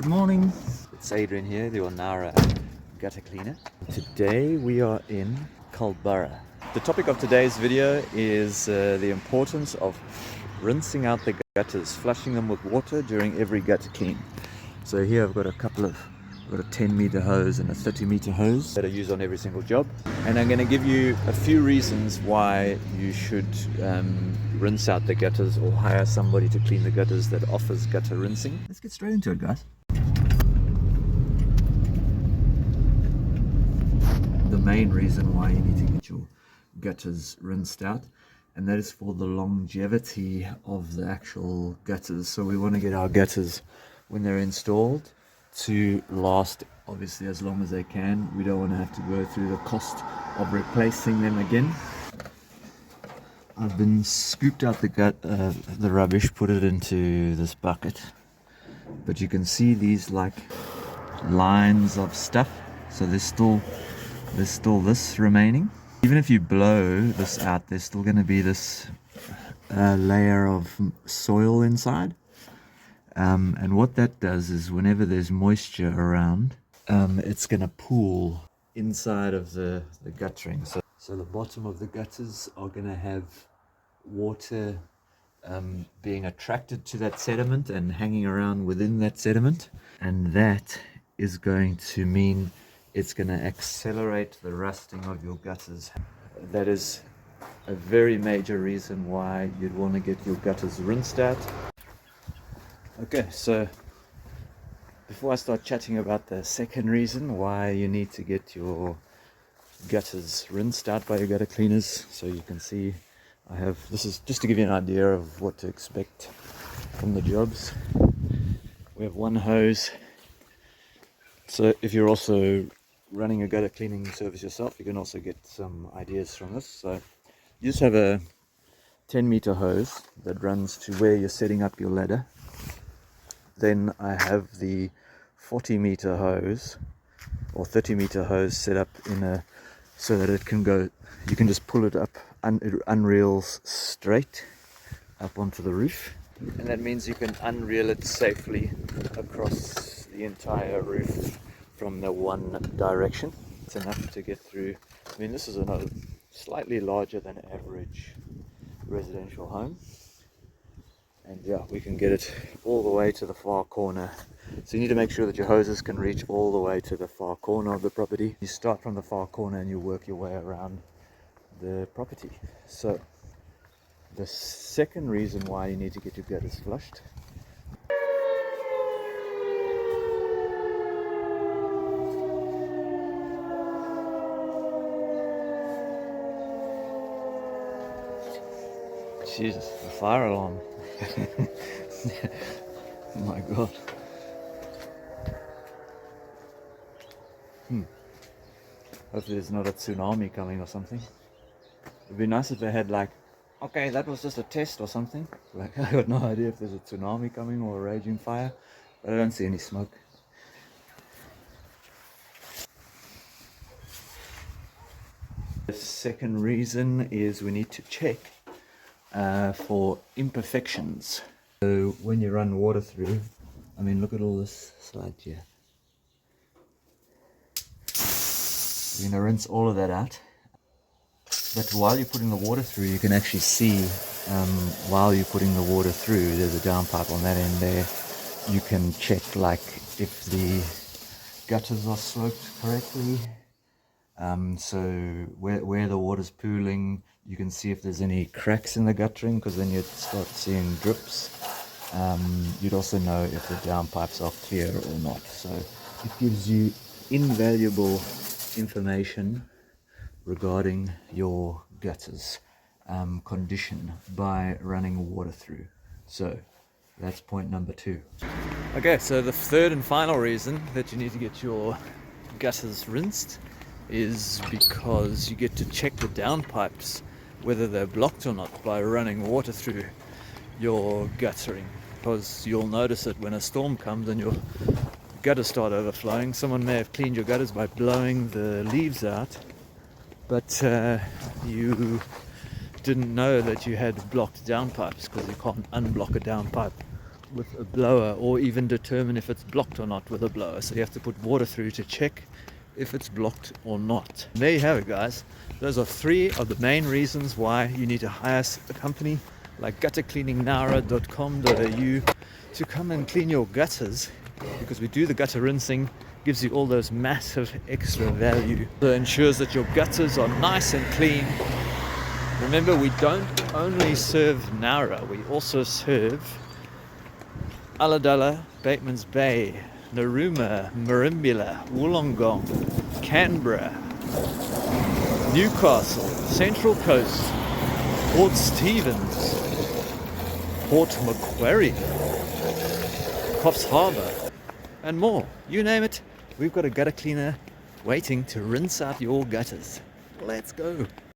Good morning, it's Adrian here, the Nowra gutter cleaner. Today we are in Culburra. The topic of today's video is the importance of rinsing out the gutters, flushing them with water during every gutter clean. So here I've got a 10-meter hose and a 30-meter hose that I use on every single job. And I'm going to give you a few reasons why you should rinse out the gutters or hire somebody to clean the gutters that offers gutter rinsing. Let's get straight into it, guys. The main reason why you need to get your gutters rinsed out, and that is for the longevity of the actual gutters. So we want to get our gutters, when they're installed, to last obviously as long as they can. We don't want to have to go through the cost of replacing them again. I've been scooped out the rubbish, put it into this bucket, but you can see these like lines of stuff, so there's still this remaining. Even if you blow this out, there's still going to be this layer of soil inside. And what that does is whenever there's moisture around, it's going to pool inside of the guttering. So the bottom of the gutters are going to have water being attracted to that sediment and hanging around within that sediment. And that is going to mean it's going to accelerate the rusting of your gutters. That is a very major reason why you'd want to get your gutters rinsed out. Okay, so before I start chatting about the second reason why you need to get your gutters rinsed out by your gutter cleaners, so you can see this is just to give you an idea of what to expect from the jobs. We have one hose, so if you're also running a gutter cleaning service yourself, you can also get some ideas from this. So you just have a 10-meter hose that runs to where you're setting up your ladder. Then I have the 40-meter hose or 30-meter hose set up so that it can go, you can just pull it up and it unreels straight up onto the roof, and that means you can unreel it safely across the entire roof from the one direction. It's enough to get through. I mean, this is another slightly larger than average residential home. And yeah, we can get it all the way to the far corner. So you need to make sure that your hoses can reach all the way to the far corner of the property. You start from the far corner and you work your way around the property. So the second reason why you need to get your gutters flushed . Jesus, the fire alarm. Oh my god. Hopefully there's not a tsunami coming or something. It'd be nice if they had like, okay, that was just a test or something. Like, I got no idea if there's a tsunami coming or a raging fire, but I don't see any smoke. The second reason is we need to check for imperfections. So when you run water through, I mean, look at all this sludge here. You're going to rinse all of that out. But while you're putting the water through, you can actually see, while you're putting the water through, there's a downpipe on that end there. You can check like if the gutters are sloped correctly. So where the water's pooling, you can see if there's any cracks in the guttering, because then you'd start seeing drips. You'd also know if the downpipes are clear or not. So it gives you invaluable information regarding your gutters condition by running water through. So that's point number 2. Okay, so the third and final reason that you need to get your gutters rinsed is because you get to check the downpipes whether they're blocked or not by running water through your guttering, because you'll notice it when a storm comes and your gutters start overflowing. Someone may have cleaned your gutters by blowing the leaves out, but you didn't know that you had blocked downpipes, because you can't unblock a downpipe with a blower, or even determine if it's blocked or not with a blower. So you have to put water through to check if it's blocked or not. And there you have it, guys. Those are 3 of the main reasons why you need to hire a company like guttercleaningnowra.com.au to come and clean your gutters, because we do the gutter rinsing, gives you all those massive extra value. So it ensures that your gutters are nice and clean. Remember, we don't only serve Nowra, we also serve Ulladulla, Bateman's Bay, Narooma, Merimbula, Wollongong, Canberra, Newcastle, Central Coast, Port Stephens, Port Macquarie, Coffs Harbour, and more. You name it, we've got a gutter cleaner waiting to rinse out your gutters. Let's go.